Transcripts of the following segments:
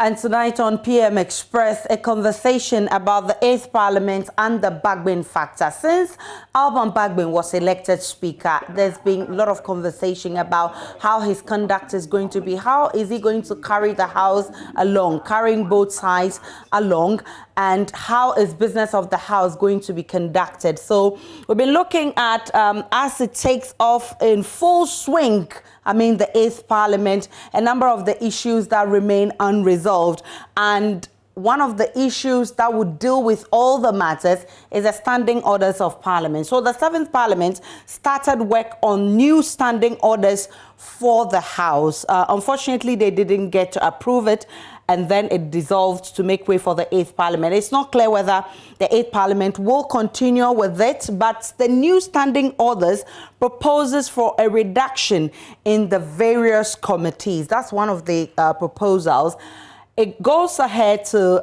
And tonight on PM Express, a conversation about the 8th Parliament and the Bagbin factor. Since Alban Bagbin was elected Speaker, there's been a lot of conversation about how his conduct is going to be. How is he going to carry the House along, carrying both sides along? And how is business of the House going to be conducted? So we've been looking at, as it takes off in full swing, the 8th Parliament, a number of the issues that remain unresolved. And one of the issues that would deal with all the matters is the standing orders of Parliament. So the 7th Parliament started work on new standing orders for the House. Unfortunately, they didn't get to approve it, and then it dissolved to make way for the 8th Parliament. It's not clear whether the 8th Parliament will continue with it, but the new standing orders proposes for a reduction in the various committees. That's one of the proposals. It goes ahead to,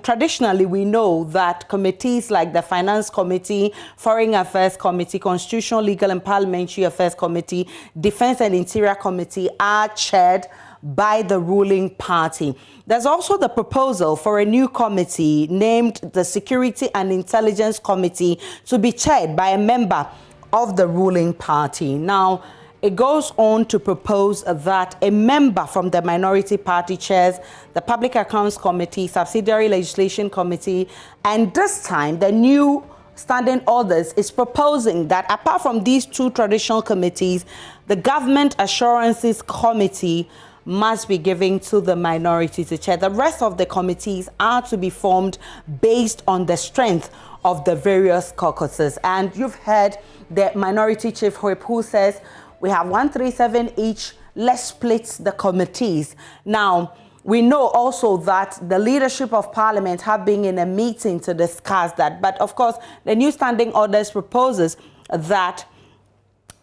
traditionally we know that committees like the Finance Committee, Foreign Affairs Committee, Constitutional, Legal and Parliamentary Affairs Committee, Defense and Interior Committee are chaired by the ruling party. There's also the proposal for a new committee named the Security and Intelligence Committee to be chaired by a member of the ruling party. Now, it goes on to propose that a member from the minority party chairs the Public Accounts Committee, Subsidiary Legislation Committee, and this time the new standing orders is proposing that apart from these two traditional committees, the Government Assurances Committee must be given to the minority to chair. The rest of the committees are to be formed based on the strength of the various caucuses. And you've heard the Minority Chief Whip who says, we have 137 each, let's split the committees. Now, we know also that the leadership of Parliament have been in a meeting to discuss that. But of course, the new standing orders proposes that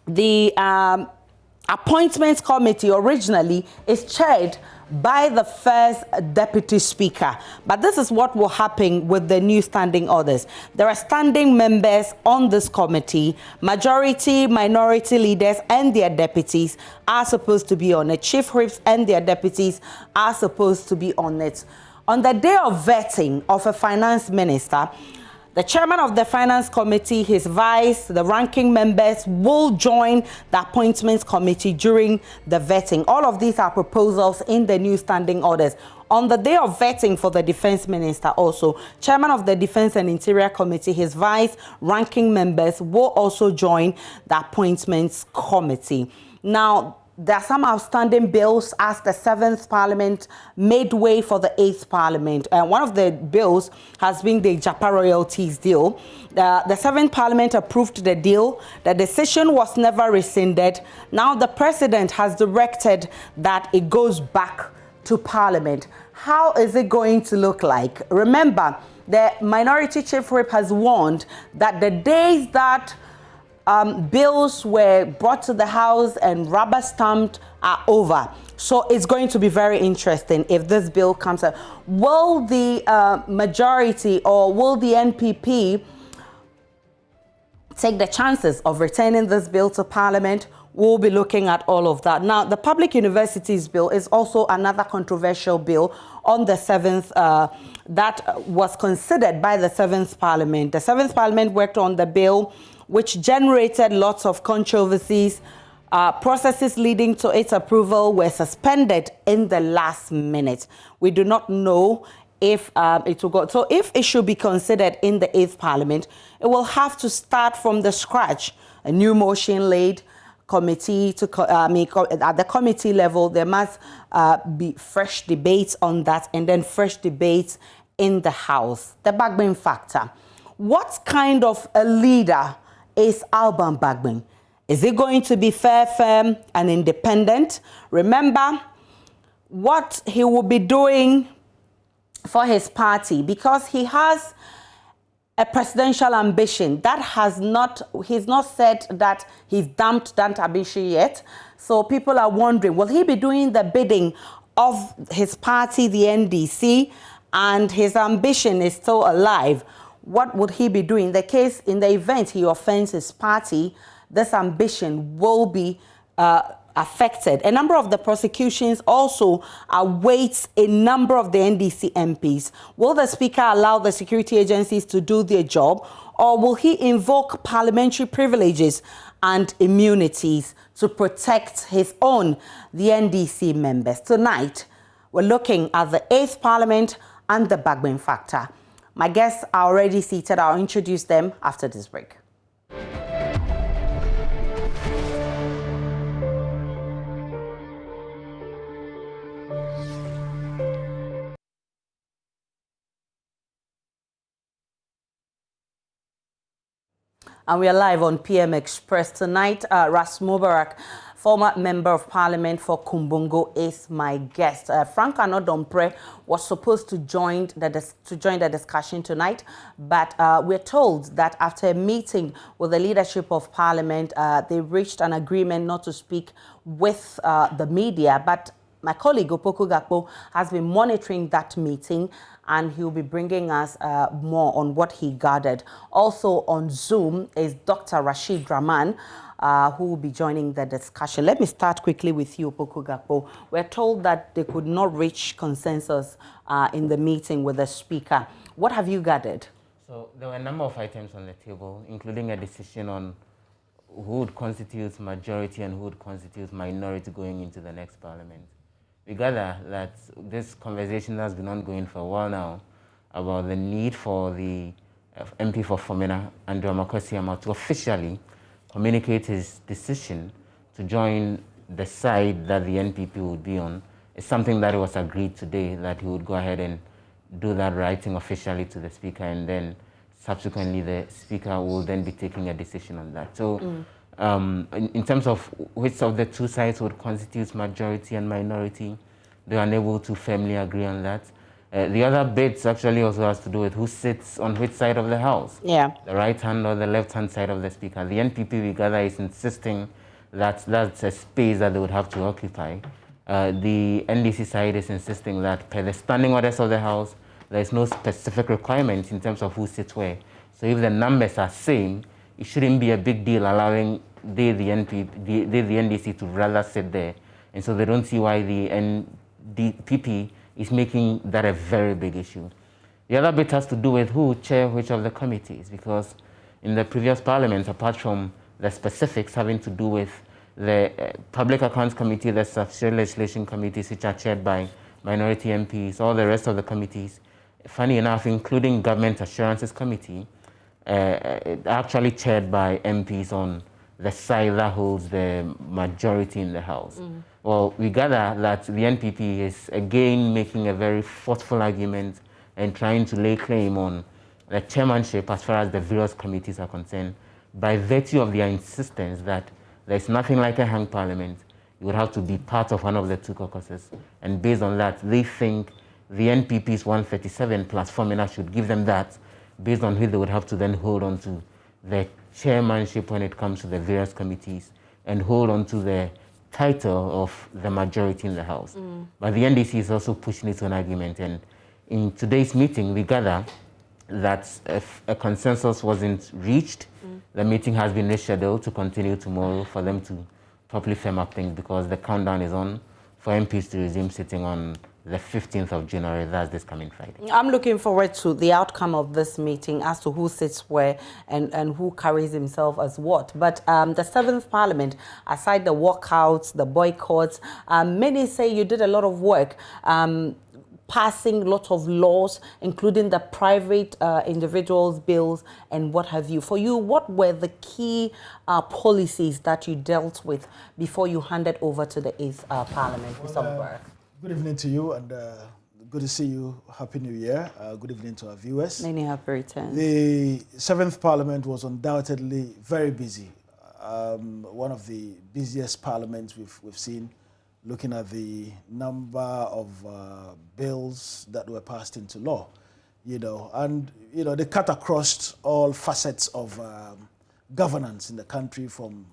the Appointments Committee originally is chaired by the first Deputy Speaker. But this is what will happen with the new standing orders. There are standing members on this committee. Majority, minority leaders and their deputies are supposed to be on it. Chief whips and their deputies are supposed to be on it. On the day of vetting of a finance minister, the chairman of the Finance Committee, his vice, the ranking members will join the Appointments Committee during the vetting. All of these are proposals in the new standing orders. On the day of vetting for the Defense Minister also, chairman of the Defense and Interior Committee, his vice, ranking members will also join the Appointments Committee. Now, there are some outstanding bills as the 7th Parliament made way for the 8th Parliament. One of the bills has been the Japa royalties deal. The 7th Parliament approved the deal. The decision was never rescinded. Now the President has directed that it goes back to Parliament. How is it going to look like? Remember, the Minority Chief Whip has warned that the days that bills were brought to the House and rubber stamped are over. So it's going to be very interesting if this bill comes out. Will the majority or will the NPP take the chances of returning this bill to Parliament? We'll be looking at all of that. Now, the Public Universities Bill is also another controversial bill on the 7th that was considered by the 7th Parliament. The 7th Parliament worked on the bill, which generated lots of controversies. Processes leading to its approval were suspended in the last minute. We do not know if it will go. So if it should be considered in the 8th Parliament, it will have to start from the scratch. A new motion laid, committee to at the committee level, there must be fresh debates on that, and then fresh debates in the House. The Bagbin factor. What kind of a leader is Alban Bagbin? Is it going to be fair, firm, and independent? Remember what he will be doing for his party, because he has a presidential ambition that he's not said that he's dumped that ambition yet. So people are wondering, will he be doing the bidding of his party, the NDC, and his ambition is still alive? What would he be doing? In the event he offends his party, this ambition will be affected. A number of the prosecutions also awaits a number of the NDC MPs. Will the Speaker allow the security agencies to do their job, or will he invoke parliamentary privileges and immunities to protect his own, the NDC members? Tonight, we're looking at the 8th Parliament and the Bagbin factor. My guests are already seated. I'll introduce them after this break. And we are live on PM Express tonight. Ras Mubarak, former Member of Parliament for Kumbungo, is my guest. Frank Anodompre was supposed to join the discussion tonight, but we're told that after a meeting with the leadership of Parliament, they reached an agreement not to speak with the media. But my colleague Opoku Gakpo has been monitoring that meeting, and he'll be bringing us more on what he gathered. Also on Zoom is Dr. Rashid Rahman, who will be joining the discussion. Let me start quickly with you, Opoku Gakpo. We're told that they could not reach consensus in the meeting with the Speaker. What have you gathered? So there were a number of items on the table, including a decision on who would constitute majority and who would constitute minority going into the next Parliament. We gather that this conversation has been ongoing for a while now about the need for the MP for Fomena, Andrew Amakosiyama, to officially communicate his decision to join the side that the NPP would be on. It's something that was agreed today, that he would go ahead and do that writing officially to the Speaker, and then subsequently the Speaker will then be taking a decision on that. So. In terms of which of the two sides would constitute majority and minority, they are unable to firmly agree on that. The other bit actually also has to do with who sits on which side of the House. Yeah. The right-hand or the left-hand side of the Speaker. The NPP, we gather, is insisting that that's a space that they would have to occupy. The NDC side is insisting that per the standing orders of the House, there is no specific requirement in terms of who sits where. So if the numbers are same, it shouldn't be a big deal allowing the NDC to rather sit there. And so they don't see why the NDP is making that a very big issue. The other bit has to do with who chair which of the committees, because in the previous Parliament, apart from the specifics having to do with the Public Accounts Committee, the Statutory Legislation Committees, which are chaired by minority MPs, all the rest of the committees, funny enough, including Government Assurances Committee, actually chaired by MPs on the side that holds the majority in the House. Well, we gather that the NPP is again making a very forceful argument and trying to lay claim on the chairmanship as far as the various committees are concerned, by virtue of their insistence that there's nothing like a hung Parliament. You would have to be part of one of the two caucuses. And based on that, they think the NPP's 137 plus Fomena should give them that, based on which they would have to then hold on to the chairmanship when it comes to the various committees and hold on to the title of the majority in the House. But the NDC is also pushing it to an argument. And in today's meeting, we gather that if a consensus wasn't reached, the meeting has been rescheduled to continue tomorrow for them to properly firm up things, because the countdown is on for MPs to resume sitting on the 15th of January, that's this coming Friday. I'm looking forward to the outcome of this meeting as to who sits where and who carries himself as what. But the 7th Parliament, aside the walkouts, the boycotts, many say you did a lot of work passing lots of laws, including the private individuals' bills and what have you. For you, what were the key policies that you dealt with before you handed over to the 8th Parliament? Good evening to you, and good to see you. Happy New Year. Good evening to our viewers. Many happy returns. The 7th Parliament was undoubtedly very busy. One of the busiest parliaments we've seen, looking at the number of bills that were passed into law, and they cut across all facets of governance in the country, from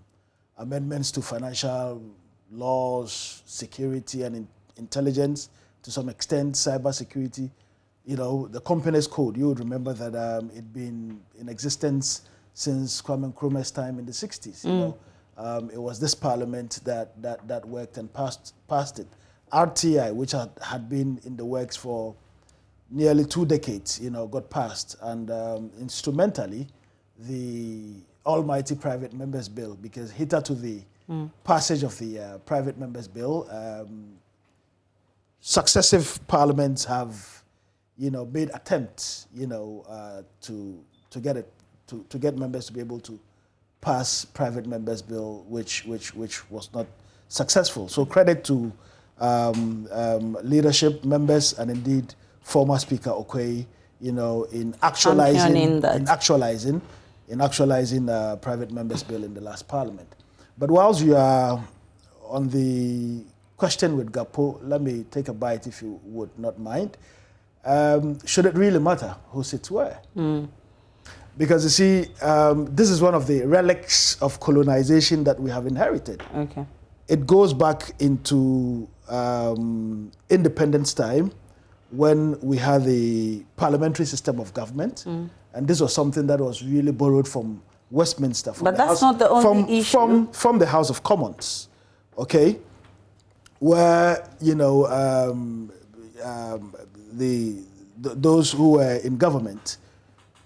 amendments to financial laws, security and intelligence, to some extent cyber security. The Companies Code, you would remember that it'd been in existence since Kwame Nkrumah's time in the 60s. It was this parliament that worked and passed it. RTI, which had been in the works for nearly 2 decades, got passed. And instrumentally, the almighty Private Members Bill, because hitherto the passage of the Private Members Bill, successive parliaments have, made attempts, to get members to be able to pass Private Members Bill, which was not successful. So credit to leadership members and indeed former Speaker Okoye, in actualizing Private Members Bill in the last Parliament. But whilst you are on the question with Gapo, let me take a bite, if you would not mind. Should it really matter who sits where? Because you see, this is one of the relics of colonization that we have inherited. Okay. It goes back into independence time, when we had the parliamentary system of government, and this was something that was really borrowed from Westminster. But that's not the only issue. From the House of Commons, okay, where those who were in government,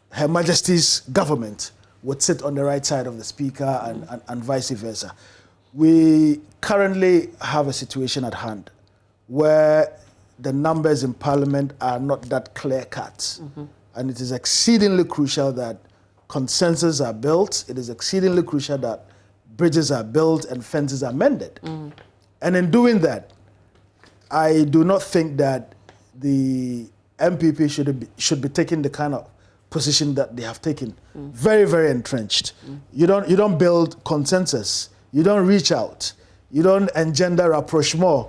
Her Majesty's government would sit on the right side of the Speaker and vice versa. We currently have a situation at hand where the numbers in Parliament are not that clear-cut. And it is exceedingly crucial that consensus are built. It is exceedingly crucial that bridges are built and fences are mended. And in doing that, I do not think that the MPP should be taking the kind of position that they have taken. Very, very entrenched. You don't build consensus. You don't reach out. You don't engender rapprochement,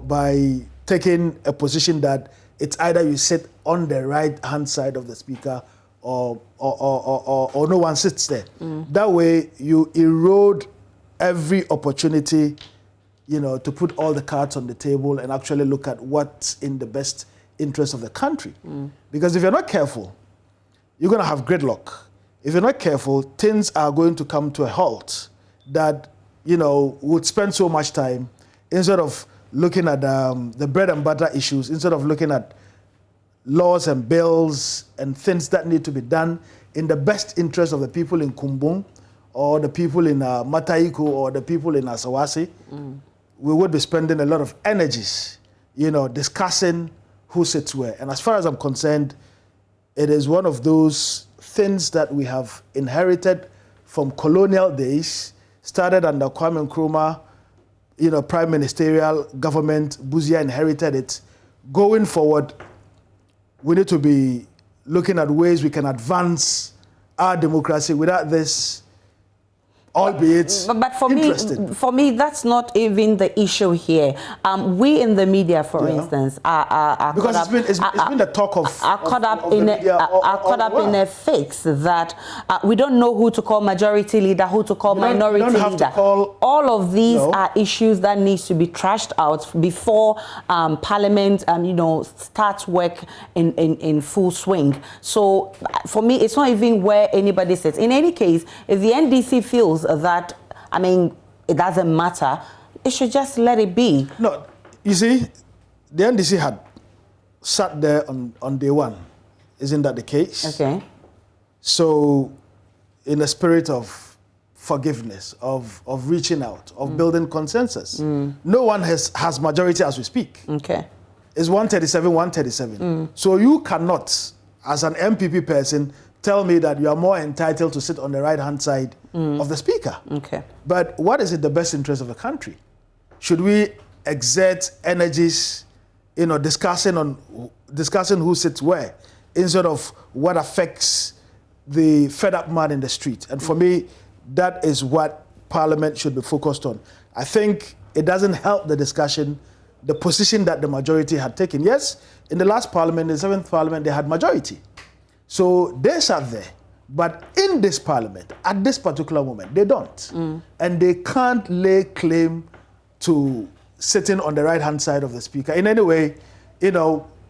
by taking a position that it's either you sit on the right-hand side of the Speaker or no one sits there. That way, you erode every opportunity, to put all the cards on the table and actually look at what's in the best interest of the country. Because if you're not careful, you're going to have gridlock. If you're not careful, things are going to come to a halt that, would spend so much time instead of looking at the bread and butter issues, instead of looking at laws and bills and things that need to be done in the best interest of the people in Kumbung or the people in Mataiku or the people in Asawasi. We would be spending a lot of energies, discussing who sits where. And as far as I'm concerned, it is one of those things that we have inherited from colonial days, started under Kwame Nkrumah, prime ministerial government. Buzia inherited it. Going forward, we need to be looking at ways we can advance our democracy without this, albeit but for me, that's not even the issue here. We in the media, for instance, are because it's been the talk of caught up in a fix that we don't know who to call majority leader, who to call minority leader. All of these are issues that needs to be trashed out before Parliament, starts work in full swing. So for me, it's not even where anybody sits. In any case, if the NDC feels that, it doesn't matter, it should just let it be. No, you see, the NDC had sat there on day one. Isn't that the case? Okay. So, in a spirit of forgiveness, of reaching out, of building consensus, no one has majority as we speak. Okay. It's 137. So you cannot, as an MPP person, tell me that you are more entitled to sit on the right-hand side of the Speaker. Okay. But what is in the best interest of the country? Should we exert energies, discussing who sits where, instead of what affects the fed-up man in the street? And for me, that is what Parliament should be focused on. I think it doesn't help the discussion, the position that the majority had taken. Yes, in the last Parliament, the 7th Parliament, they had majority. So they sat there. But in this Parliament, at this particular moment, they don't. And they can't lay claim to sitting on the right-hand side of the Speaker. In any way,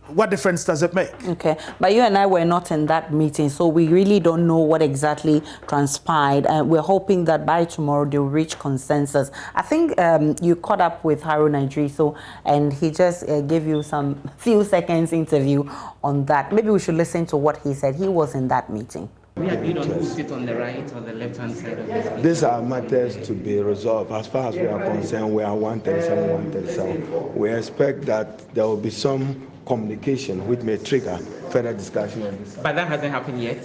what difference does it make? Okay, but you and I were not in that meeting, so we really don't know what exactly transpired. We're hoping that by tomorrow they'll reach consensus. I think you caught up with Haruna Idriso, and he just gave you some few seconds interview on that. Maybe we should listen to what he said. He was in that meeting. We agreed on who sit on the right or the left-hand side of this. These are matters to be resolved. As far as we are concerned, we are 137, 137. We expect that there will be some communication which may trigger further discussion on this. But that hasn't happened yet.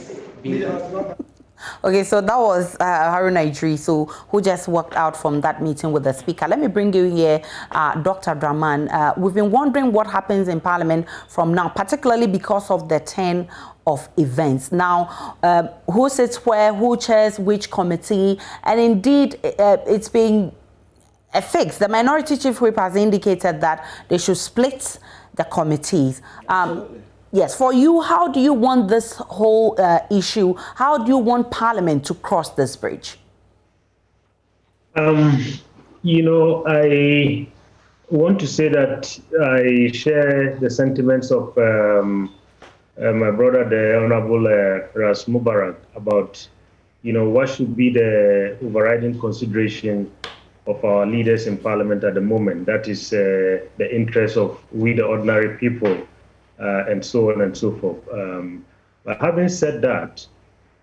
Okay, so that was Haruna Idriso, who just walked out from that meeting with the speaker. Let me bring you here, Dr. Draman. We've been wondering what happens in Parliament from now, particularly because of the 10 of events. Now, who sits where, who chairs which committee, and indeed, it's being fixed. The Minority Chief Whip has indicated that they should split the committees. Yes, for you, how do you want this whole issue, how do you want Parliament to cross this bridge? You know, I want to say that I share the sentiments of my brother, the Honorable Ras Mubarak, about, you know, what should be the overriding consideration of our leaders in Parliament at the moment. That is the interest of we, the ordinary people, and so on and so forth. But having said that,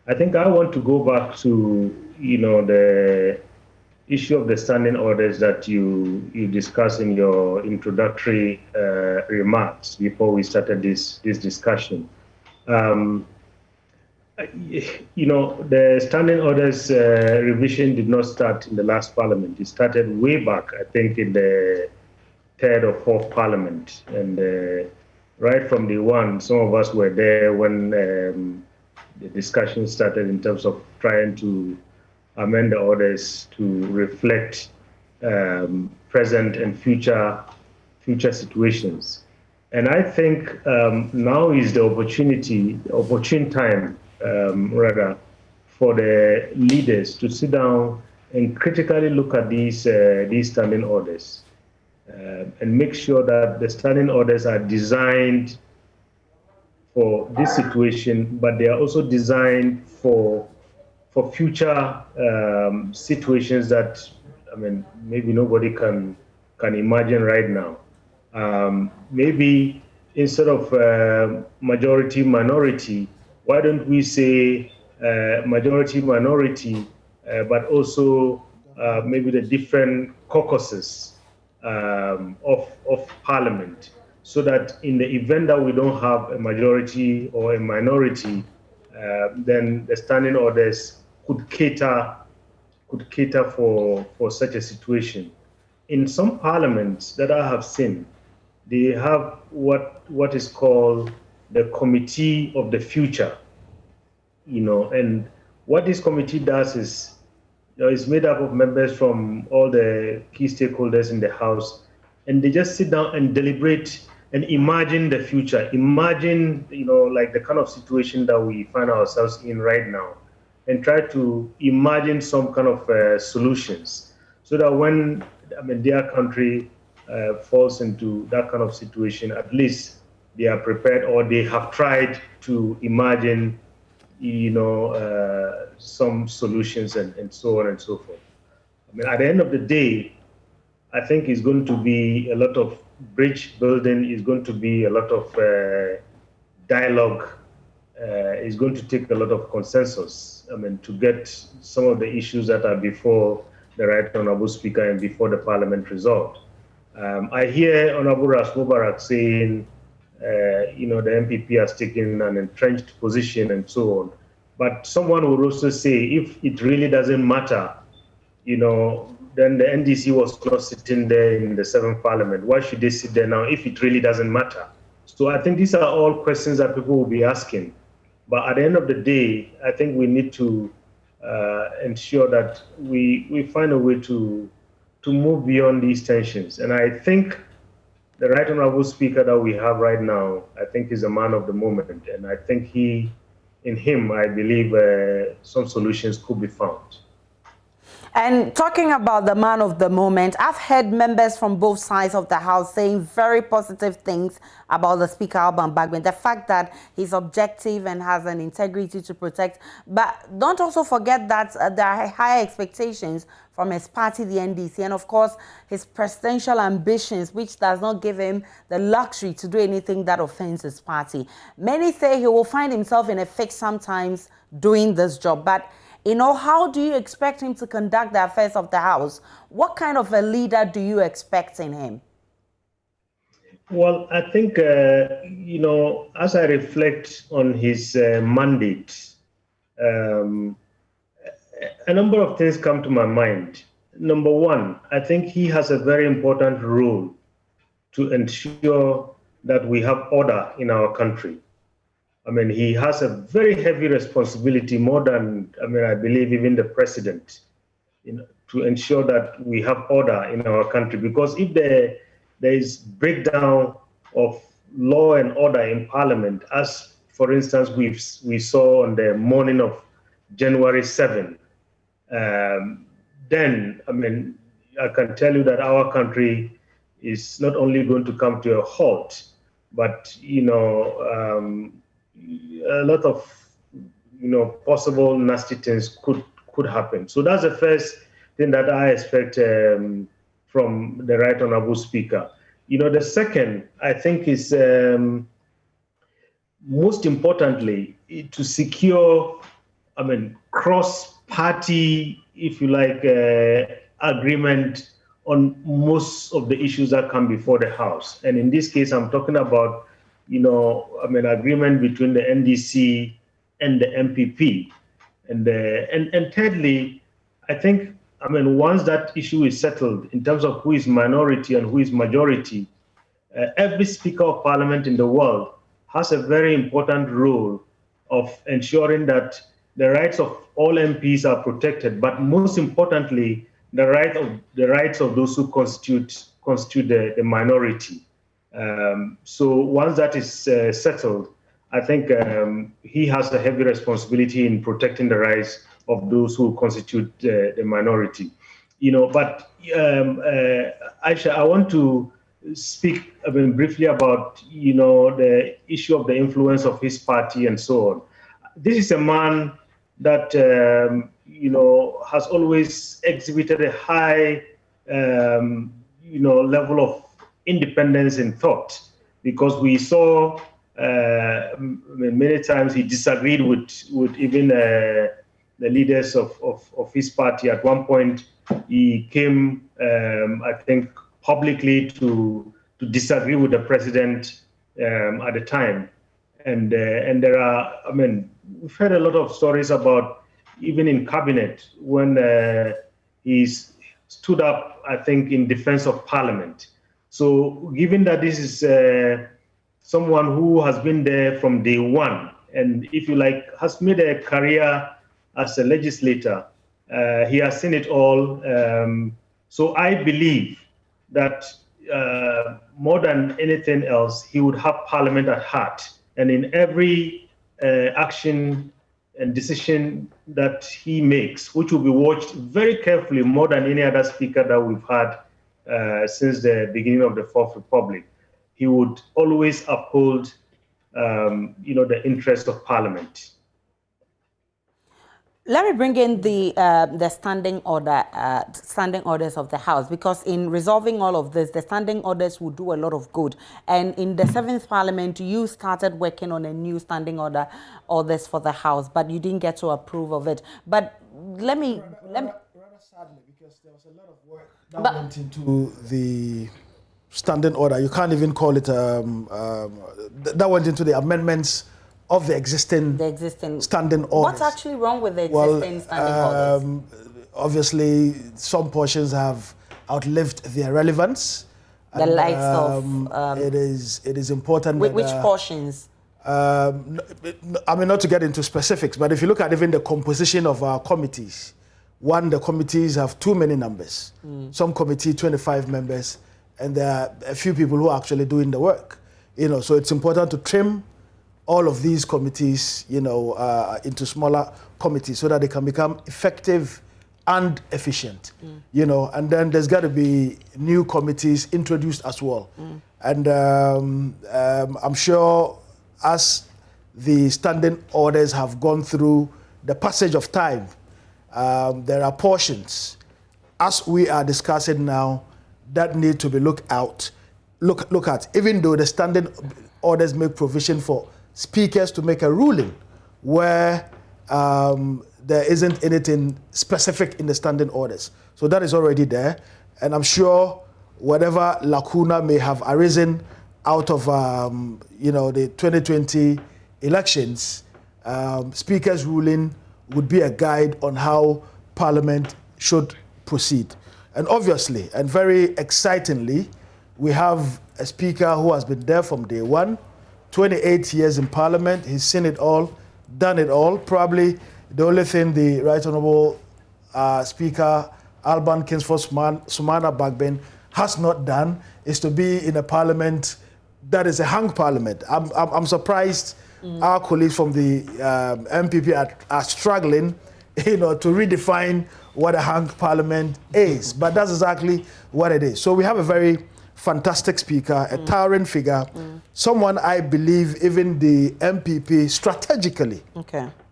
I think I want to go back to, you know, the issue of the standing orders that you discussed in your introductory remarks before we started this discussion. You know, the standing orders revision did not start in the last Parliament. It started way back, I think, in the third or fourth Parliament, and right from day one, some of us were there when the discussion started in terms of trying to amend the orders to reflect present and future situations. And I think now is the opportune time, rather, for the leaders to sit down and critically look at these standing orders. And make sure that the standing orders are designed for this situation, but they are also designed for future situations that, I mean, maybe nobody can imagine right now. Maybe instead of majority minority, why don't we say majority minority, but also maybe the different caucuses of Parliament, so that in the event that we don't have a majority or a minority, then the standing orders could cater for such a situation. In some parliaments that I have seen, they have what is called the Committee of the Future, you know, and what this committee does is, you know, it's made up of members from all the key stakeholders in the House, and they just sit down and deliberate and imagine the future. Imagine, you know, like the kind of situation that we find ourselves in right now, and try to imagine some kind of solutions, so that when, I mean, their country falls into that kind of situation, at least they are prepared, or they have tried to imagine, you know, some solutions and so on and so forth. I mean, at the end of the day, I think it's going to be a lot of bridge building, it's going to be a lot of dialogue, it's going to take a lot of consensus, I mean, to get some of the issues that are before the Right Honourable Speaker and before the Parliament resolved. I hear Honourable Ras Mubarak saying, you know, the MPP has taken an entrenched position and so on. But someone would also say, if it really doesn't matter, you know, then the NDC was not sitting there in the 7th Parliament. Why should they sit there now if it really doesn't matter? So I think these are all questions that people will be asking. But at the end of the day, I think we need to ensure that we find a way to move beyond these tensions. And I think the Right Honourable Speaker that we have right now, I think, is a man of the moment. And I think in him, I believe some solutions could be found. And talking about the man of the moment, I've heard members from both sides of the House saying very positive things about the Speaker, Alban Bagbin. The fact that he's objective and has an integrity to protect. But don't also forget that there are higher expectations from his party, the NDC, and of course, his presidential ambitions, which does not give him the luxury to do anything that offends his party. Many say he will find himself in a fix sometimes doing this job, but how do you expect him to conduct the affairs of the House? What kind of a leader do you expect in him? Well, I think, as I reflect on his mandate, a number of things come to my mind. Number one, I think he has a very important role to ensure that we have order in our country. I mean, he has a very heavy responsibility, more than, I believe even the president, to ensure that we have order in our country. Because if there is breakdown of law and order in Parliament, as for instance we saw on the morning of January 7, then I can tell you that our country is not only going to come to a halt, but a lot of possible nasty things could happen. So that's the first thing that I expect from the Right Honorable Speaker. The second, I think, is most importantly to secure, cross-party, if you like, agreement on most of the issues that come before the House. And in this case, I'm talking about agreement between the NDC and the MPP. And thirdly, I think, once that issue is settled in terms of who is minority and who is majority, every Speaker of Parliament in the world has a very important role of ensuring that the rights of all MPs are protected, but most importantly, the rights of those who constitute the minority. So once that is settled, I think he has a heavy responsibility in protecting the rights of those who constitute the minority. But Aisha, I want to speak briefly about the issue of the influence of his party and so on. This is a man that has always exhibited a high level of independence in thought, because we saw many times he disagreed with even the leaders of his party. At one point, he came, I think, publicly to disagree with the president at the time. And there are, we've heard a lot of stories about even in cabinet when he stood up, I think, in defense of Parliament. So given that this is someone who has been there from day one, and if you like, has made a career as a legislator, he has seen it all. So I believe that more than anything else, he would have Parliament at heart. And in every action and decision that he makes, which will be watched very carefully more than any other speaker that we've had since the beginning of the Fourth Republic, he would always uphold, the interest of Parliament. Let me bring in the standing orders of the House, because in resolving all of this, the standing orders will do a lot of good. And in the 7th Parliament, you started working on a new standing orders for the House, but you didn't get to approve of it. But let me rather sadly, because there was a lot of work that went into the standing order. You can't even call it that went into the amendments of the existing standing orders. What's actually wrong with the existing standing orders? Obviously, some portions have outlived their relevance. The likes of... it is important which portions? Not to get into specifics, but if you look at even the composition of our committees, the committees have too many members. Some committee, 25 members, and there are a few people who are actually doing the work. So it's important to trim all of these committees, into smaller committees so that they can become effective and efficient, you know, and then there's got to be new committees introduced as well. And I'm sure as the standing orders have gone through the passage of time, there are portions, as we are discussing now, that need to be look at, even though the standing orders make provision for speakers to make a ruling where there isn't anything specific in the standing orders. So that is already there. And I'm sure whatever lacuna may have arisen out of you know, the 2020 elections, Speaker's ruling would be a guide on how Parliament should proceed. And obviously, and very excitingly, we have a Speaker who has been there from day one, 28 years in Parliament. He's seen it all, done it all. Probably the only thing the Right Honourable Speaker Alban Kingsford Sumana Bagbin has not done is to be in a Parliament that is a hung Parliament. I'm surprised our colleagues from the MPP are struggling, you know, to redefine what a hung Parliament is. But that's exactly what it is. So we have a very fantastic Speaker, a towering figure, someone I believe even the MPP strategically,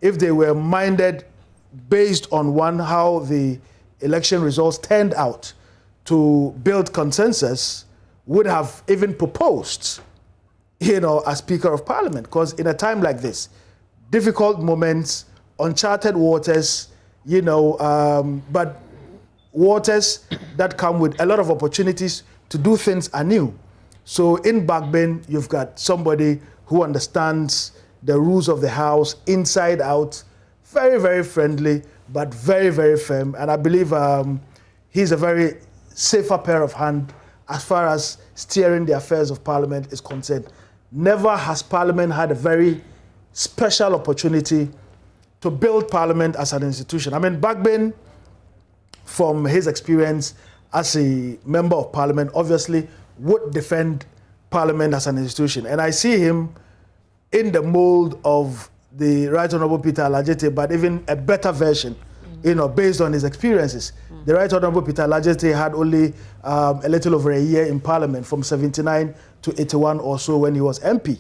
if they were minded based on how the election results turned out to build consensus, would have even proposed, you know, as Speaker of Parliament. Because in a time like this, difficult moments, uncharted waters, you know, but waters that come with a lot of opportunities to do things anew. So in Bagbin, you've got somebody who understands the rules of the House inside out, very, very friendly, but very, very firm. And I believe he's a very safer pair of hands as far as steering the affairs of Parliament is concerned. Never has Parliament had a very special opportunity to build Parliament as an institution. I mean, Bagbin, from his experience as a member of Parliament, obviously would defend Parliament as an institution. And I see him in the mold of the Right Honourable Peter Alajete, but even a better version, you know, based on his experiences. The Right Honourable Peter Alajete had only a little over a year in Parliament, from 79 to 81 or so when he was MP.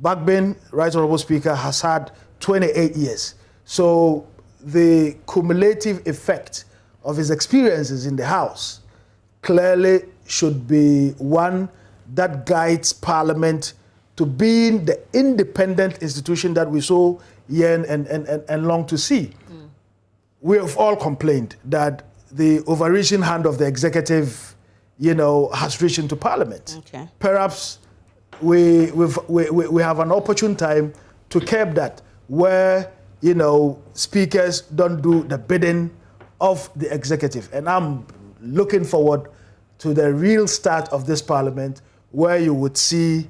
Bagbin, Right Honourable Speaker, has had 28 years. So the cumulative effect of his experiences in the House clearly should be one that guides Parliament to being the independent institution that we so yearn and long to see. We have all complained that the overreaching hand of the executive, you know, has reached into Parliament. Perhaps we have an opportune time to curb that, where, you know, speakers don't do the bidding of the executive. And I'm looking forward to the real start of this Parliament, where you would see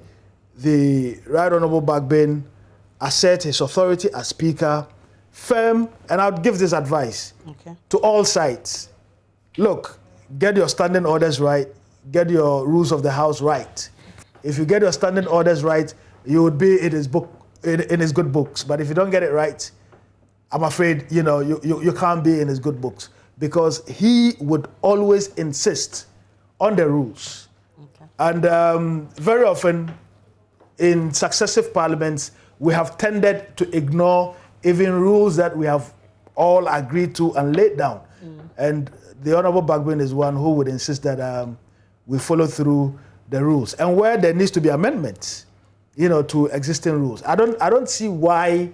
the Right Honourable Bagbin assert his authority as Speaker, firm, and I'd give this advice to all sides. Look, get your standing orders right, get your rules of the House right. If you get your standing orders right, you would be in his good books. But if you don't get it right, I'm afraid, you know, you can't be in his good books, because he would always insist on the rules. And very often in successive parliaments, we have tended to ignore even rules that we have all agreed to and laid down. And the Honourable Bagbin is one who would insist that we follow through the rules. And where there needs to be amendments, you know, to existing rules. I don't see why,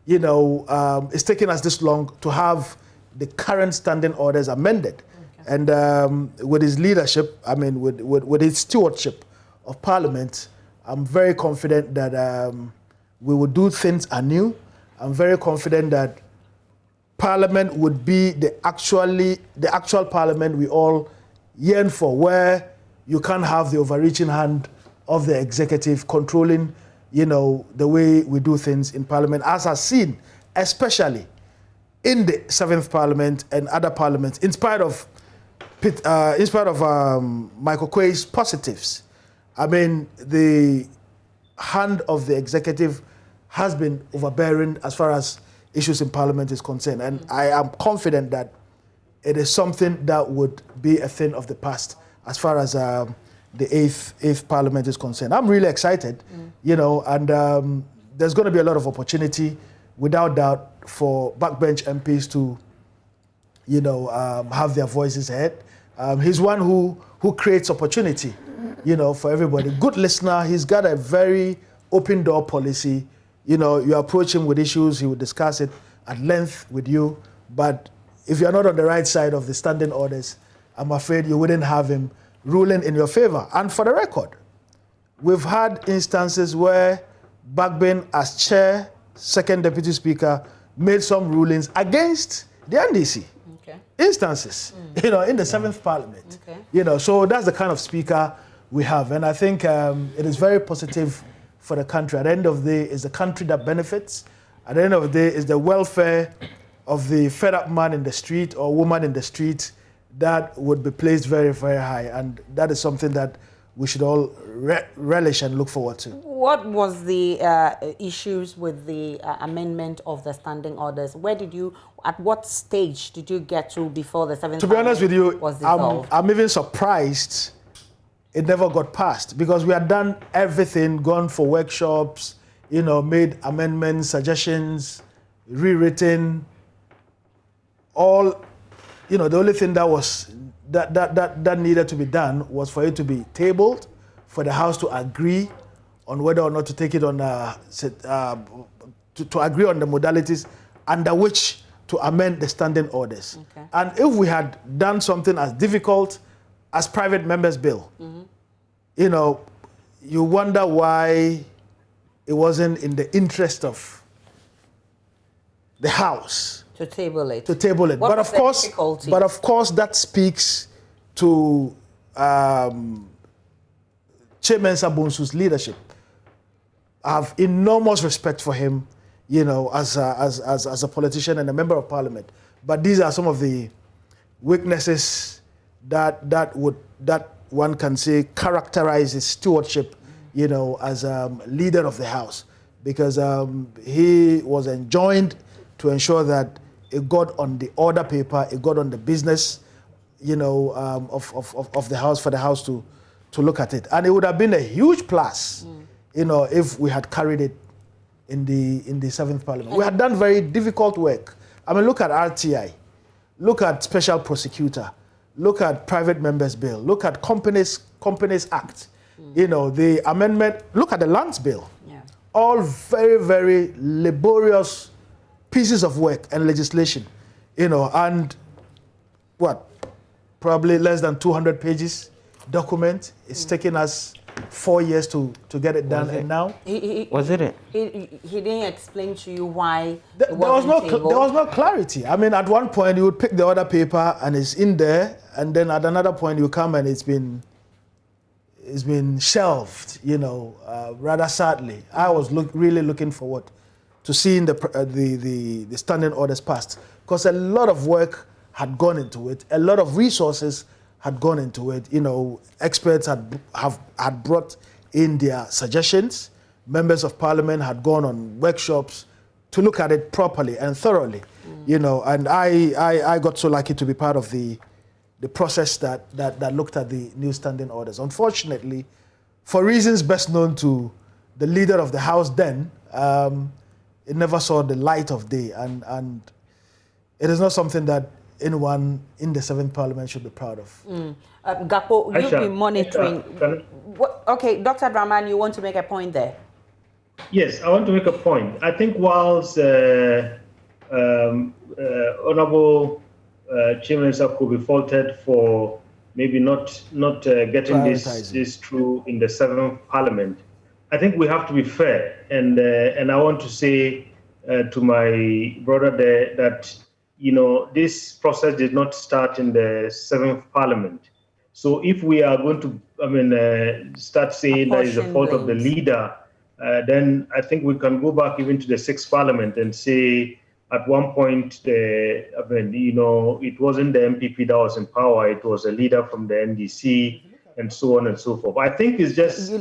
you know, it's taking us this long to have the current standing orders amended. And with his leadership, I mean, with his stewardship of Parliament, I'm very confident that we will do things anew. I'm very confident that Parliament would be the actual Parliament we all yearn for, where you can't have the overreaching hand of the executive controlling, you know, the way we do things in Parliament, as I've seen, especially in the 7th Parliament and other parliaments, in spite of Michael Quay's positives. I mean, the hand of the executive has been overbearing as far as issues in Parliament is concerned. And I am confident that it is something that would be a thing of the past as far as the eighth Parliament is concerned. I'm really excited, you know, and there's going to be a lot of opportunity, without doubt, for backbench MPs to, you know, have their voices heard. He's one who creates opportunity, you know, for everybody. Good listener. He's got a very open door policy. You know, you approach him with issues, he will discuss it at length with you. But if you're not on the right side of the standing orders, I'm afraid you wouldn't have him ruling in your favor. And for the record, we've had instances where Bagbin, as chair, second deputy speaker, made some rulings against the NDC. Okay. Instances, you know, in the 7th Parliament. Okay. You know, so that's the kind of speaker we have. And I think it is very positive for the country. At the end of the day, it's the country that benefits. At the end of the day, it's the welfare of the fed up man in the street or woman in the street that would be placed very, very high. And that is something that we should all relish and look forward to. What was the issues with the amendment of the standing orders? Where did you, at what stage did you get to before the 7th? To be honest with you, was dissolved? I'm even surprised it never got passed, because we had done everything, gone for workshops, you know, made amendments, suggestions, rewritten, all, you know, the only thing that was that needed to be done was for it to be tabled, for the House to agree on whether or not to take it on, to agree on the modalities under which to amend the standing orders. Okay. And if we had done something as difficult as private members' bill, you know, you wonder why it wasn't in the interest of the House To table it. to table it. What But was of the course, difficulty? but of course, that speaks to Chairman Sabonsu's leadership. I have enormous respect for him, you know, as a politician and a member of parliament. But these are some of the weaknesses that one can say characterize his stewardship, you know, as leader of the House, because he was enjoined to ensure that it got on the order paper, it got on the business, you know, of the House, for the House to look at it. And it would have been a huge plus, you know, if we had carried it in the 7th Parliament. We had done very difficult work. I mean, look at RTI, look at Special Prosecutor, look at Private Members Bill, look at Companies Act, you know, the amendment, look at the Lands Bill. Yeah. All very, very laborious pieces of work and legislation, you know, and what, probably less than 200 pages document. It's taken us 4 years to get it done, and now Was it? He didn't explain to you why there was no clarity. I mean, at one point you would pick the other paper and it's in there, and then at another point you come and it's been shelved, you know, rather sadly. I was really looking forward to seeing the standing orders passed, because a lot of work had gone into it, a lot of resources had gone into it. You know, experts had brought in their suggestions. Members of Parliament had gone on workshops to look at it properly and thoroughly. You know, and I got so lucky to be part of the process that looked at the new standing orders. Unfortunately, for reasons best known to the leader of the House then, it never saw the light of day, and it is not something that anyone in the 7th Parliament should be proud of. Gapo, you've been monitoring. Okay, Dr. Draman, you want to make a point there? Yes, I want to make a point. I think whilst Honorable Chairman Sir could be faulted for maybe not getting this through in the 7th Parliament, I think we have to be fair, and I want to say to my brother there that, you know, this process did not start in the 7th Parliament. So if we are going to, start saying that is the fault of the leader, then I think we can go back even to the 6th Parliament and say at one point, it wasn't the MPP that was in power; it was a leader from the NDC, and so on and so forth. I think it's just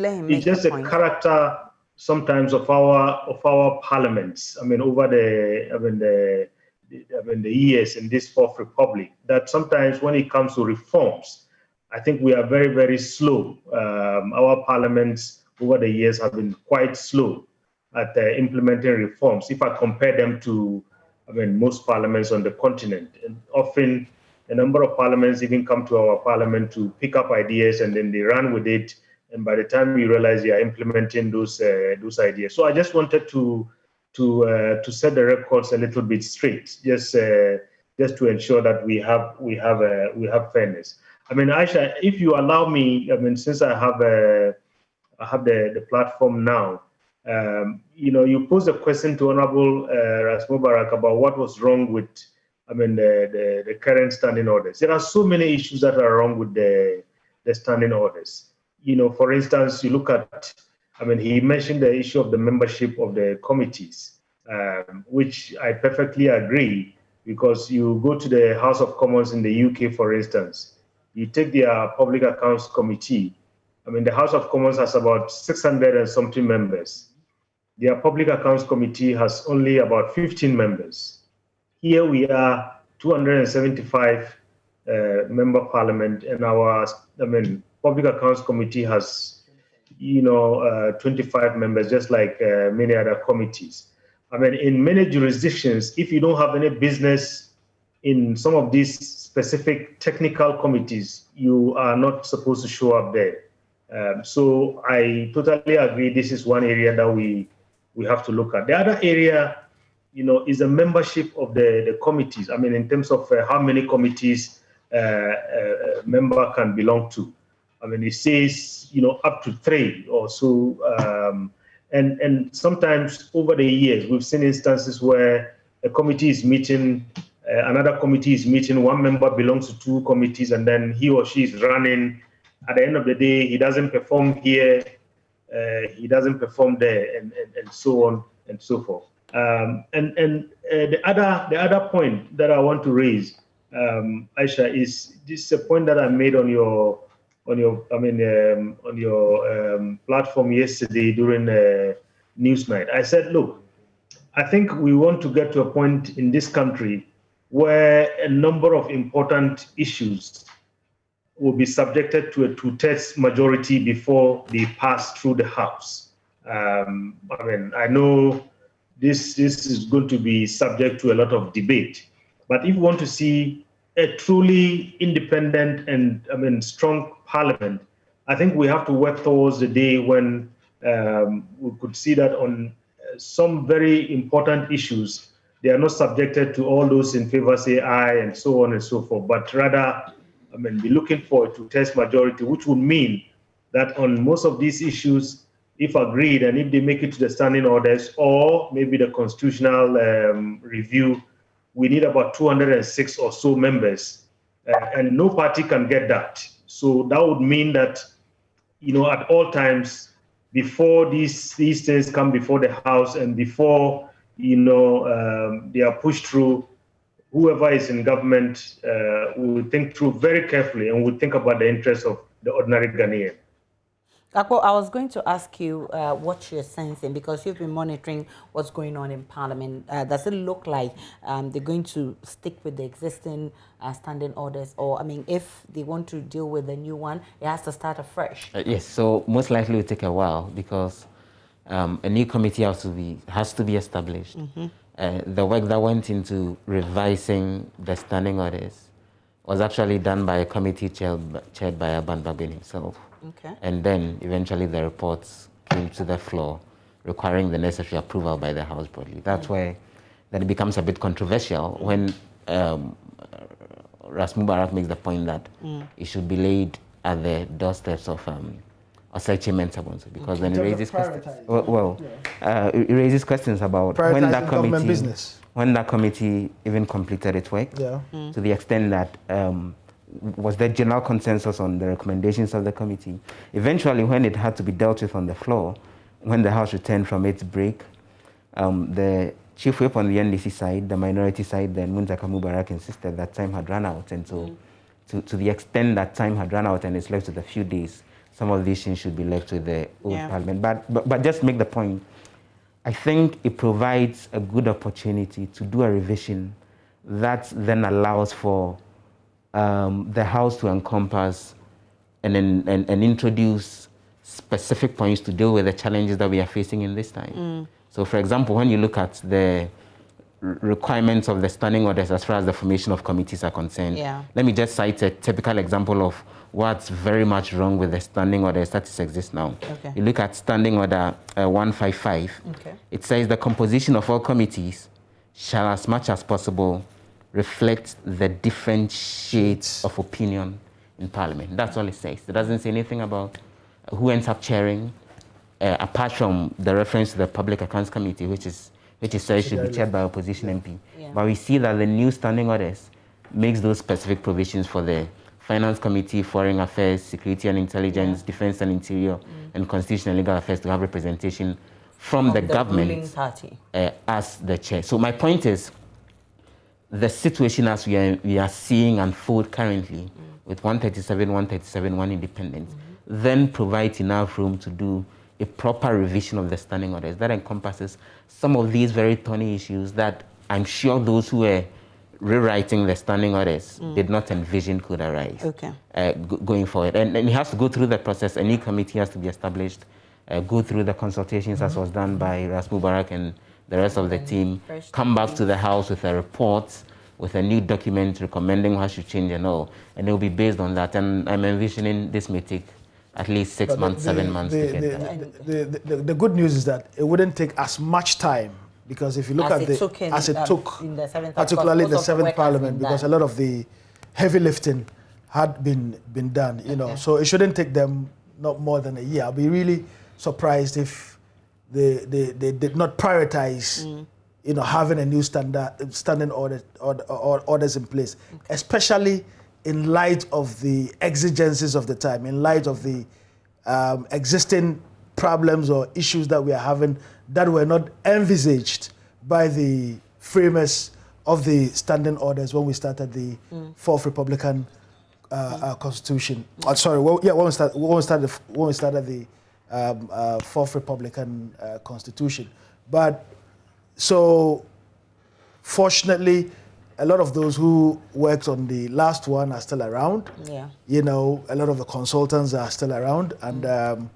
a character sometimes of our parliaments. I mean, over the the years in this Fourth Republic, that sometimes when it comes to reforms, I think we are very, very slow. Our parliaments over the years have been quite slow at implementing reforms. If I compare them to, most parliaments on the continent, and often a number of parliaments even come to our parliament to pick up ideas and then they run with it. And by the time we realize they are implementing those ideas. So I just wanted to set the records a little bit straight, just to ensure that we have fairness. Aisha, if you allow me, since I have the platform now, you posed a question to Honorable Ras Mubarak about what was wrong with, the current standing orders. There are so many issues that are wrong with the standing orders. For instance, you look at, he mentioned the issue of the membership of the committees, which I perfectly agree, because you go to the House of Commons in the UK, for instance, you take their Public Accounts Committee. The House of Commons has about 600 and something members. Their Public Accounts Committee has only about 15 members. Here we are, 275 member parliament, and our Public Accounts Committee has 25 members, just like many other committees. In many jurisdictions, if you don't have any business in some of these specific technical committees, you are not supposed to show up there. So I totally agree. This is one area that we have to look at. The other area, is the membership of the committees. In terms of how many committees a member can belong to. It says, up to 3 or so. And sometimes over the years, we've seen instances where a committee is meeting, another committee is meeting, one member belongs to 2 committees, and then he or she is running. At the end of the day, he doesn't perform here, he doesn't perform there, and so on and so forth. The other point that I want to raise, Aisha, is this a point that I made on your platform yesterday during Newsnight. I said, look, I think we want to get to a point in this country where a number of important issues will be subjected to a 2/3 majority before they pass through the House. I know this is going to be subject to a lot of debate, but if you want to see a truly independent and strong parliament, I think we have to work towards the day when we could see that on some very important issues, they are not subjected to all those in favor say aye and so on and so forth, but rather, be looking for a 2/3 majority, which would mean that on most of these issues, if agreed and if they make it to the standing orders or maybe the constitutional review, we need about 206 or so members, and no party can get that. So that would mean that, at all times, before these things come before the House and before, they are pushed through, whoever is in government will think through very carefully and will think about the interests of the ordinary Ghanaian. Akpo, I was going to ask you what you're sensing, because you've been monitoring what's going on in Parliament. Does it look like they're going to stick with the existing standing orders, or if they want to deal with the new one, it has to start afresh? Yes, so most likely it will take a while, because a new committee has to be established. The work that went into revising the standing orders was actually done by a committee chaired by Bagbin himself. Okay. And then eventually the reports came to the floor requiring the necessary approval by the House broadly. That's where then it becomes a bit controversial when Ras Mubarak makes the point that it should be laid at the doorsteps of Osechi Mensah, because then it raises questions. It raises questions about when that committee even completed its work, to the extent that was there general consensus on the recommendations of the committee. Eventually, when it had to be dealt with on the floor, when the House returned from its break, the chief whip on the NDC side, the minority side, then Muntaka Mubarak insisted that time had run out. And so to the extent that time had run out and it's left with a few days, some of these things should be left with the old parliament. But just make the point, I think it provides a good opportunity to do a revision that then allows for the House to encompass and introduce specific points to deal with the challenges that we are facing in this time. So, for example, when you look at the requirements of the standing orders as far as the formation of committees are concerned, let me just cite a typical example of what's very much wrong with the standing orders that exist now. You look at Standing Order 155, it says the composition of all committees shall, as much as possible, reflect the different shades of opinion in Parliament. That's all it says. It doesn't say anything about who ends up chairing, apart from the reference to the Public Accounts Committee, which says should be chaired by opposition MP. But we see that the new standing orders makes those specific provisions for the Finance Committee, Foreign Affairs, Security and Intelligence, Defense and Interior, and Constitutional and Legal Affairs to have representation from the government party as the chair. So my point is, the situation as we are seeing unfold currently with 137, 1 independent, then provides enough room to do a proper revision of the standing orders that encompasses some of these very thorny issues that I'm sure those who were rewriting the standing orders did not envision could arise going forward. And it has to go through the process. A new committee has to be established, go through the consultations as was done by Ras Mubarak and the rest of the team, come back to the House with a report, with a new document recommending what should change and all. And it will be based on that. And I'm envisioning this may take at least 6 months, 7 months to get that. The good news is that it wouldn't take as much time, because if you look at as it took in the particularly in the 7th Parliament, because a lot of the heavy lifting had been done, you know, so it shouldn't take them not more than a year. I'll be really surprised if they did not prioritize, you know, having a new standing orders in place, especially in light of the exigencies of the time, in light of the existing problems or issues that we are having that were not envisaged by the framers of the standing orders when we started the Fourth Republican Constitution. When we started the Fourth Republican Constitution. But so, fortunately, a lot of those who worked on the last one are still around. You know, a lot of the consultants are still around, and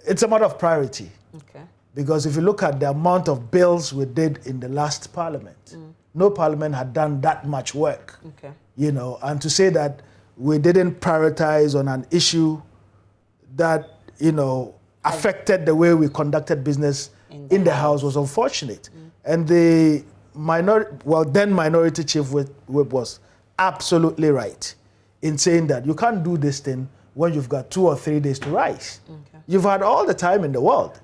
it's a matter of priority. Because if you look at the amount of bills we did in the last Parliament, no Parliament had done that much work. You know, and to say that we didn't prioritize on an issue that, you know, affected the way we conducted business in the House was unfortunate. And the then minority chief whip was absolutely right in saying that you can't do this thing when you've got 2 or 3 days to rise. You've had all the time in the world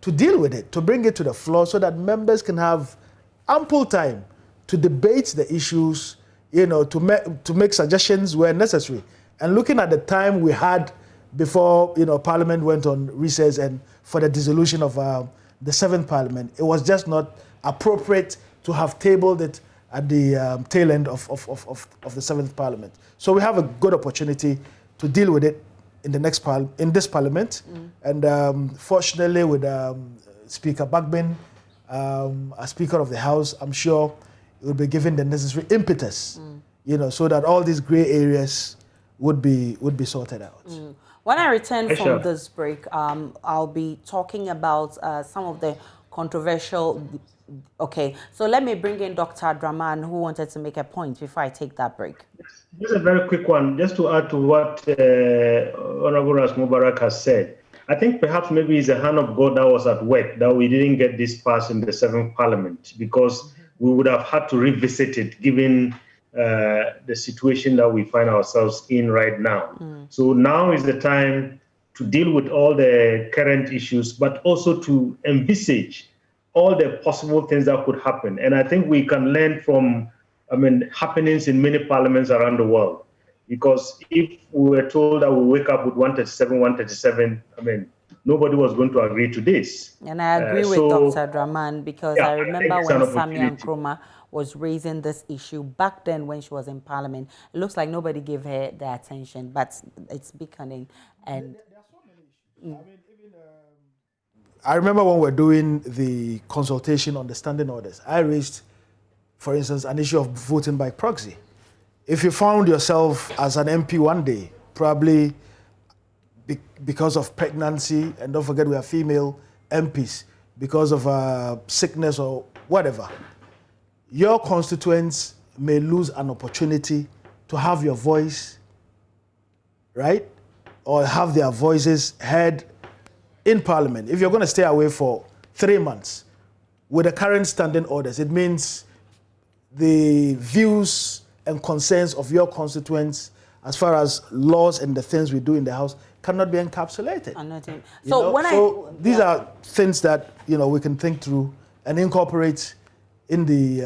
to deal with it, to bring it to the floor so that members can have ample time to debate the issues, you know, to make suggestions where necessary. And looking at the time we had before, you know, Parliament went on recess and for the dissolution of the 7th Parliament, it was just not appropriate to have tabled it at the tail end of the 7th Parliament. So we have a good opportunity to deal with it in the next this Parliament. And fortunately, with Speaker Bagbin as Speaker of the House, I'm sure it will be given the necessary impetus, you know, so that all these grey areas would be sorted out. When I return from this break, I'll be talking about some of the controversial. Okay, so let me bring in Dr. Draman, who wanted to make a point before I take that break. Just a very quick one, just to add to what Honorable Ras Mubarak has said. I think perhaps maybe it's the hand of God that was at work, that we didn't get this passed in the 7th Parliament, because we would have had to revisit it given the situation that we find ourselves in right now. So now is the time to deal with all the current issues, but also to envisage all the possible things that could happen. And I think we can learn from, happenings in many parliaments around the world. Because if we were told that we wake up with 137, nobody was going to agree to this. And I agree with Dr. Draman, because I remember when Samia Nkrumah was raising this issue back then when she was in Parliament. It looks like nobody gave her the attention, but it's becoming. And there are so many issues. I remember when we were doing the consultation on the standing orders, I raised for instance, an issue of voting by proxy. If you found yourself as an MP one day, probably because of pregnancy, and don't forget we are female MPs, because of sickness or whatever, your constituents may lose an opportunity to have your voice, right? Or have their voices heard in Parliament. If you're going to stay away for 3 months, with the current standing orders, it means the views and concerns of your constituents as far as laws and the things we do in the House cannot be encapsulated. So these are things that we can think through and incorporate in the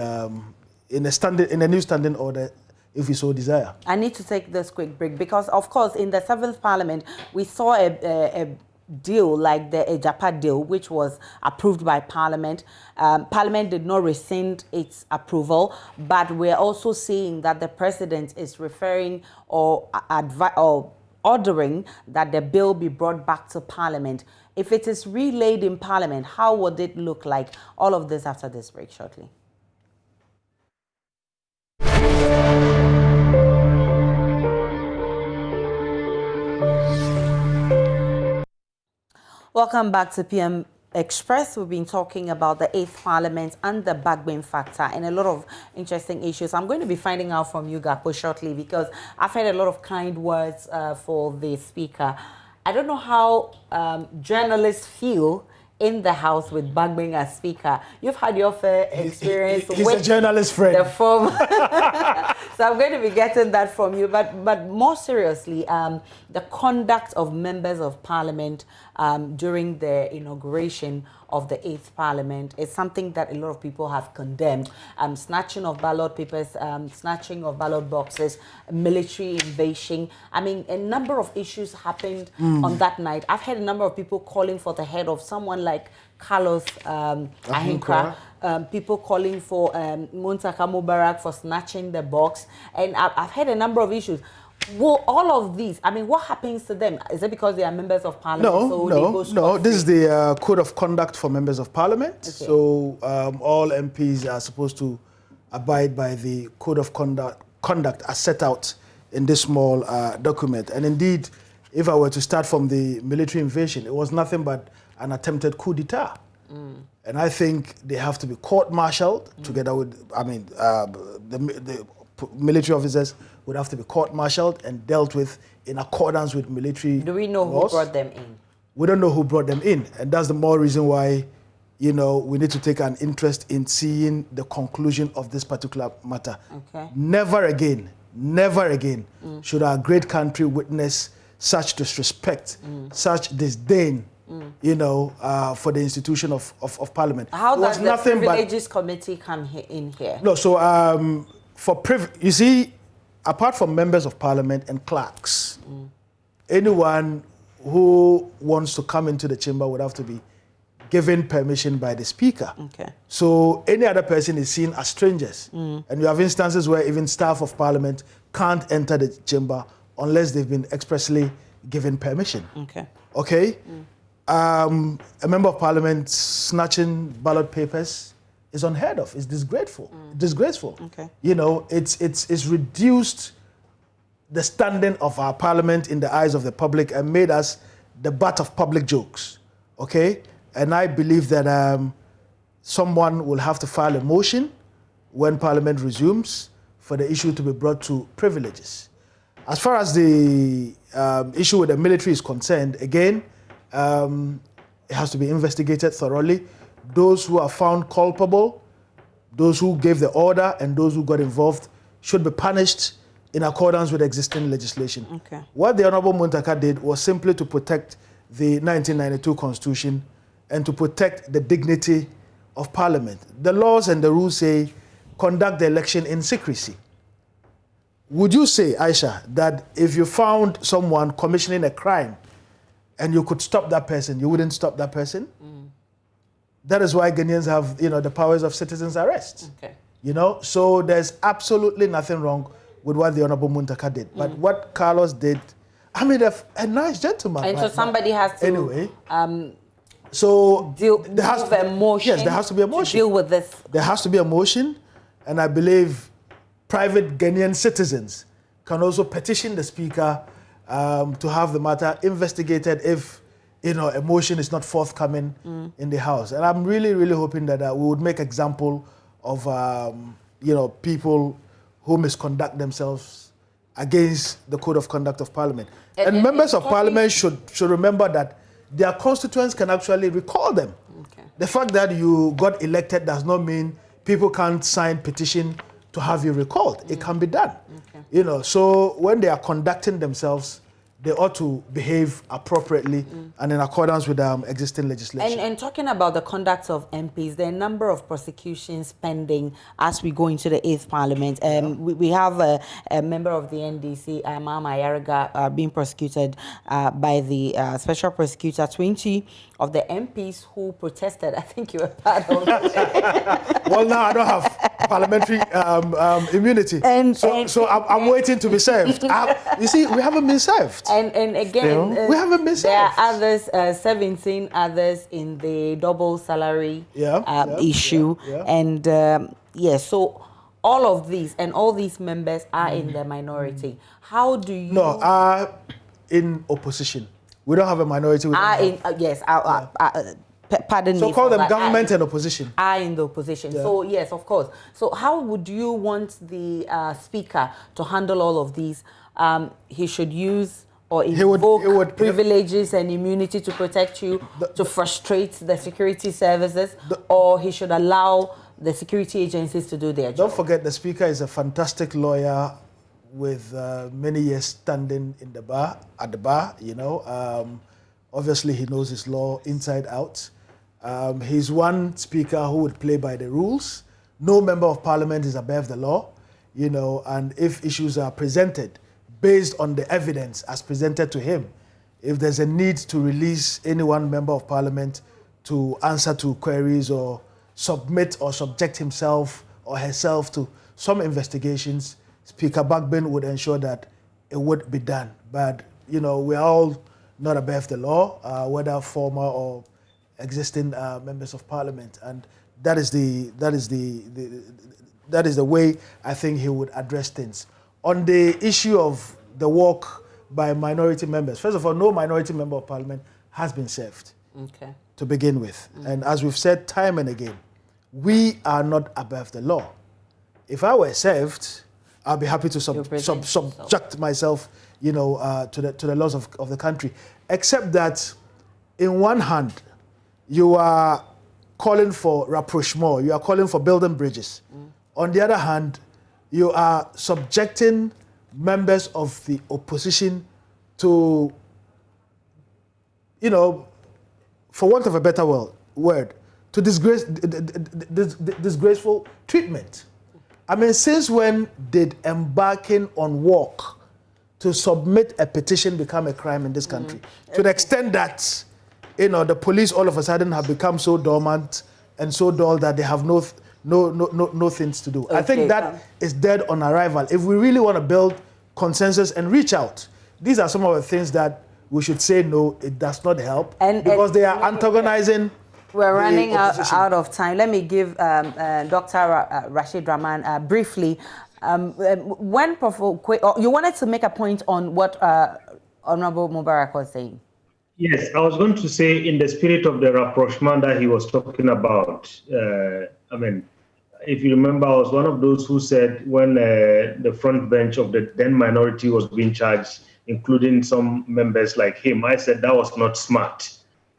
in a new standing order if we so desire. I need to take this quick break because, of course, in the 7th Parliament, we saw a deal like the Ejapa deal, which was approved by Parliament. Parliament did not rescind its approval, but we're also seeing that the President is referring or ordering that the bill be brought back to Parliament. If it is relayed in Parliament, how would it look like? All of this after this break shortly. Welcome back to PM Express. We've been talking about the 8th Parliament and the Bagbin factor and a lot of interesting issues. I'm going to be finding out from you, Gapo, shortly because I've heard a lot of kind words for the Speaker. I don't know how journalists feel in the House with Bagbin as Speaker. You've had your fair experience he's with a journalist friend. The form. So I'm going to be getting that from you. But more seriously, the conduct of members of Parliament during the inauguration of the 8th Parliament is something that a lot of people have condemned. Snatching of ballot papers, snatching of ballot boxes, military invasion. I mean, a number of issues happened on that night. I've heard a number of people calling for the head of someone like Carlos Ahinkra. People calling for Muntaka Mubarak for snatching the box. And I've heard a number of issues. Well, all of these, I mean, what happens to them? Is it because they are members of Parliament? No. This is the Code of Conduct for members of Parliament. Okay. So all MPs are supposed to abide by the Code of Conduct as set out in this small document. And indeed, if I were to start from the military invasion, it was nothing but an attempted coup d'etat. And I think they have to be court-martialed together with, the military officers would have to be court-martialed and dealt with in accordance with military Do we know laws. Who brought them in? We don't know who brought them in. And that's the more reason why, we need to take an interest in seeing the conclusion of this particular matter. Okay. Never again should our great country witness such disrespect, such disdain, for the institution of Parliament. How does the Privileges Committee come in here? No, so you see, apart from members of Parliament and clerks, anyone who wants to come into the chamber would have to be given permission by the Speaker. Okay. So any other person is seen as strangers. And you have instances where even staff of Parliament can't enter the chamber unless they've been expressly given permission. Okay? A member of Parliament snatching ballot papers is unheard of. It's disgraceful. Okay. It's reduced the standing of our Parliament in the eyes of the public and made us the butt of public jokes. Okay? And I believe that someone will have to file a motion when Parliament resumes for the issue to be brought to privileges. As far as the issue with the military is concerned, again, it has to be investigated thoroughly. Those who are found culpable, those who gave the order, and those who got involved should be punished in accordance with existing legislation. Okay. What the Honorable Muntaka did was simply to protect the 1992 Constitution and to protect the dignity of Parliament. The laws and the rules say conduct the election in secrecy. Would you say, Aisha, that if you found someone commissioning a crime and you could stop that person, you wouldn't stop that person? That is why Ghanaians have, the powers of citizens' arrest. Okay. So there's absolutely nothing wrong with what the Honorable Muntaka did. But what Carlos did, a nice gentleman. And so somebody has to... Anyway. So there has to be a motion. Yes, there has to be a motion. To deal with this. There has to be a motion. And I believe private Ghanaian citizens can also petition the Speaker to have the matter investigated if, a motion is not forthcoming in the House. And I'm really, really hoping that we would make example of, people who misconduct themselves against the Code of Conduct of Parliament. And members of Parliament should remember that their constituents can actually recall them. Okay. The fact that you got elected does not mean people can't sign petition to have you recalled. It can be done. Okay. So when they are conducting themselves, they ought to behave appropriately and in accordance with existing legislation. And talking about the conduct of MPs, there are a number of prosecutions pending as we go into the 8th Parliament. We have a member of the NDC, Mama Yariga, being prosecuted by the Special Prosecutor. 20 of the MPs who protested, I think you were part of it. Well, now I don't have parliamentary immunity. So I'm waiting to be served. You see, we haven't been served. And again, we haven't been there are served. others, 17 others in the double salary issue. And so all of these and all these members are in the minority. How do you... No, in opposition. We don't have a minority. Pardon me. So call them government and opposition. Are in the opposition. Yeah. So yes, of course. So how would you want the Speaker to handle all of these? He should use or invoke privileges and immunity to protect you, to frustrate the security services, or he should allow the security agencies to do their job. Don't forget, the Speaker is a fantastic lawyer with many years standing at the bar. Obviously, he knows his law inside out. He's one Speaker who would play by the rules. No member of Parliament is above the law, and if issues are presented based on the evidence as presented to him, if there's a need to release any one member of Parliament to answer to queries or submit or subject himself or herself to some investigations, Speaker Bagbin would ensure that it would be done. But, we are all not above the law, whether former or existing members of Parliament, and that is the way I think he would address things. On the issue of the work by minority members, first of all, no minority member of Parliament has been served to begin with. And as we've said time and again, we are not above the law. If I were served, I'll be happy to subject myself, to the laws of the country. Except that, in one hand, you are calling for rapprochement, you are calling for building bridges. On the other hand, you are subjecting members of the opposition to, for want of a better word, to disgraceful treatment. I mean, since when did embarking on work to submit a petition become a crime in this country? To the extent that, the police all of a sudden have become so dormant and so dull that they have no things to do. Okay. I think that is dead on arrival. If we really want to build consensus and reach out, these are some of the things that we should say no, it does not help, because they are antagonizing. We're running out of time. Let me give Dr. Rashid Rahman briefly. When you wanted to make a point on what Honorable Mubarak was saying. Yes, I was going to say, in the spirit of the rapprochement that he was talking about, if you remember, I was one of those who said when the front bench of the then minority was being charged, including some members like him, I said that was not smart.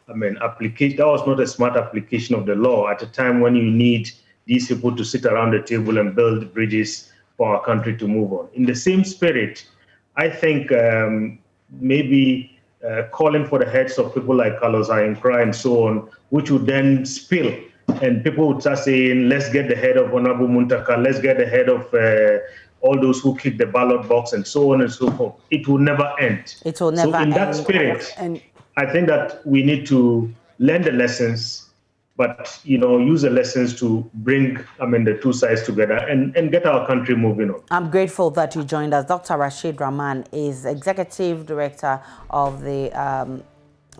That was not a smart application of the law at a time when you need these people to sit around the table and build bridges for our country to move on. In the same spirit, I think maybe calling for the heads of people like Carlos Ayinkra and so on, which would then spill, and people would start saying, let's get the head of Honorable Muntaka, let's get the head of all those who kick the ballot box and so on and so forth. It will never end. It will never end. So in that spirit, I think that we need to learn the lessons, but use the lessons to bring the two sides together and get our country moving on. I'm grateful that you joined us. Dr. Rashid Rahman is Executive Director of the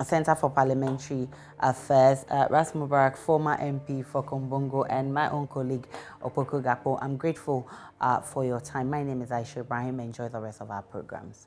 Center for Parliamentary Affairs, Ras Mubarak, former MP for Kombongo, and my own colleague, Opoko Gapo. I'm grateful for your time. My name is Aisha Ibrahim. Enjoy the rest of our programs.